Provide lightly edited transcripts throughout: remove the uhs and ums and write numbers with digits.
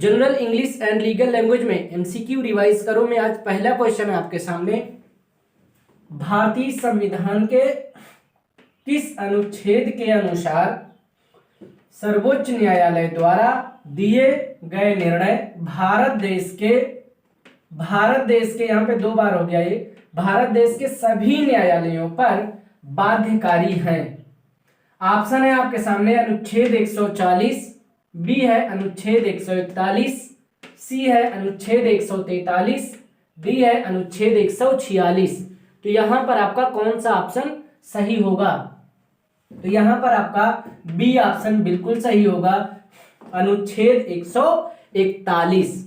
General English and legal language में MCQ revise करो में आज पहला क्वेश्चन है आपके सामने। भारतीय संविधान के किस अनुच्छेद के अनुसार सर्वोच्च न्यायालय द्वारा दिए गए निर्णय भारत देश के यहाँ पे 2 बार हो गया ये, भारत देश के सभी न्यायालयों पर बाध्यकारी हैं? ऑप्शन है आपके सामने अनुच्छेद 140, बी है अनुच्छेद 141, सी है अनुच्छेद 143, डी है अनुच्छेद 146। तो यहां पर आपका कौन सा ऑप्शन सही होगा? तो यहां पर आपका बी ऑप्शन बिल्कुल सही होगा, अनुच्छेद 141।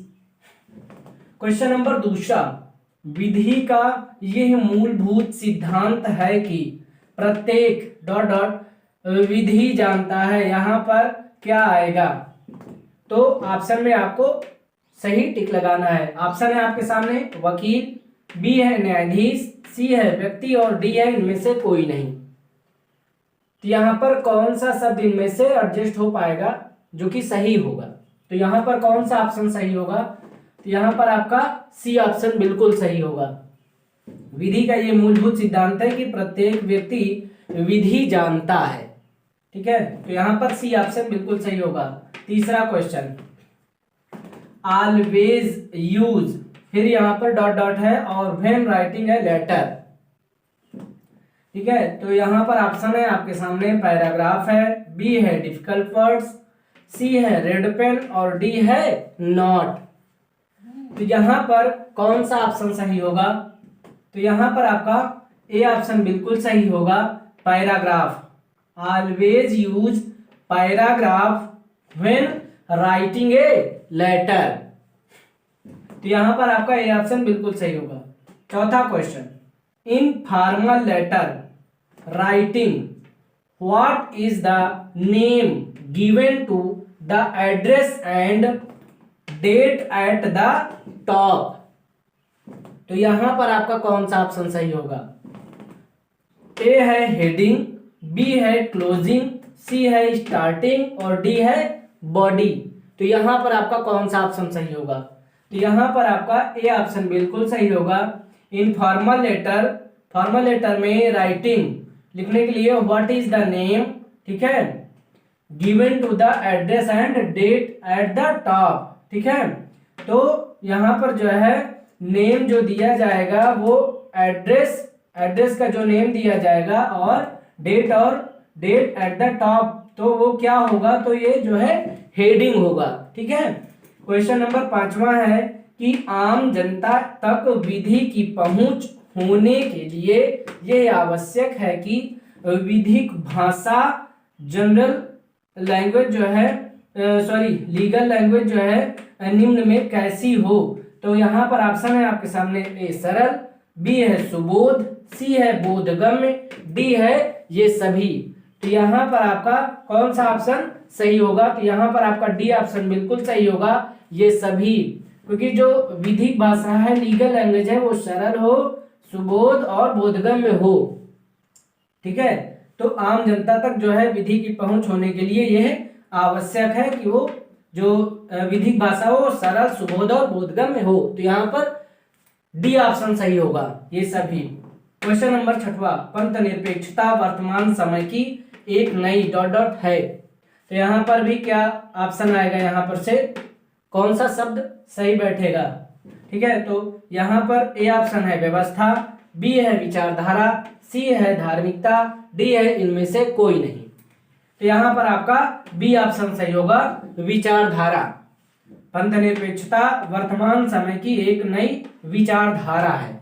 क्वेश्चन नंबर दूसरा, विधि का यह मूलभूत सिद्धांत है कि प्रत्येक डॉट डॉट विधि जानता है, यहां पर क्या आएगा? तो ऑप्शन में आपको सही टिक लगाना है। ऑप्शन है आपके सामने वकील, बी है न्यायाधीश, सी है व्यक्ति और डी है इनमें से कोई नहीं। तो यहां पर कौन सा शब्द इनमें से एडजस्ट हो पाएगा जो कि सही होगा? तो यहां पर कौन सा ऑप्शन सही होगा? तो यहां पर आपका सी ऑप्शन बिल्कुल सही होगा। विधि का ये मूलभूत सिद्धांत है कि प्रत्येक व्यक्ति विधि जानता है। ठीक है, तो यहां पर सी ऑप्शन बिल्कुल सही होगा। तीसरा क्वेश्चन, ऑलवेज यूज, फिर यहां पर डॉट डॉट है और व्हेन राइटिंग है लेटर। ठीक है, तो यहां पर ऑप्शन है आपके सामने पैराग्राफ है, बी है डिफिकल्ट वर्ड्स, सी है रेड पेन और डी है नॉट। तो यहां पर कौन सा ऑप्शन सही होगा? तो यहां पर आपका ए ऑप्शन बिल्कुल सही होगा, paragraph. Always use paragraph when writing a letter. तो यहां पर आपका ए ऑप्शन बिल्कुल सही होगा। चौथा question, in formal letter writing what is the name given to the address and date at the top. तो यहां पर आपका कौन सा ऑप्शन सही होगा? ए है हेडिंग, बी है क्लोजिंग, सी है स्टार्टिंग और डी है बॉडी। तो यहां पर आपका कौन सा ऑप्शन सही होगा? तो यहां पर आपका ए ऑप्शन बिल्कुल सही होगा। इन फॉर्मल लेटर में राइटिंग लिखने के लिए व्हाट इज द नेम, ठीक है, given to the address and date at the top. ठीक है, तो यहां पर जो है नेम जो दिया जाएगा वो एड्रेस का जो नेम दिया जाएगा और डेट एट द टॉप, तो वो क्या होगा? तो ये जो है हेडिंग होगा। ठीक है, क्वेश्चन नंबर 5वां है कि आम जनता तक विधि की पहुंच होने के लिए यह आवश्यक है कि विधिक भाषा जनरल लैंग्वेज जो है लीगल लैंग्वेज जो है निम्न में कैसी हो। तो यहां पर ऑप्शन है आपके सामने ए सरल, बी है सुबोध, सी है बोधगम्य, डी है ये सभी। तो यहां पर आपका कौन सा ऑप्शन सही होगा? तो यहां पर आपका डी ऑप्शन बिल्कुल सही होगा, ये सभी। क्योंकि जो विधिक भाषा है लीगल लैंग्वेज है वो सरल हो, सुबोध और बोधगम्य हो। ठीक है, तो आम जनता तक जो है विधि की पहुंच होने के लिए यह आवश्यक है कि वो जो विधिक भाषा हो सरल, सुबोध और बोधगम्य हो। तो यहां पर डी ऑप्शन सही होगा, ये सभी। क्वेश्चन नंबर 6वां, पंथ निरपेक्षता वर्तमान समय की एक नई डॉट डॉट है। तो यहां पर भी क्या ऑप्शन आएगा? यहां पर से कौन सा शब्द सही बैठेगा? ठीक है, तो यहां पर ए ऑप्शन है व्यवस्था, बी है विचारधारा, सी है धार्मिकता, डी है इनमें से कोई नहीं। तो यहां पर आपका बी ऑप्शन सही होगा, विचारधारा। पंथ निरपेक्षता वर्तमान समय की एक नई विचारधारा है।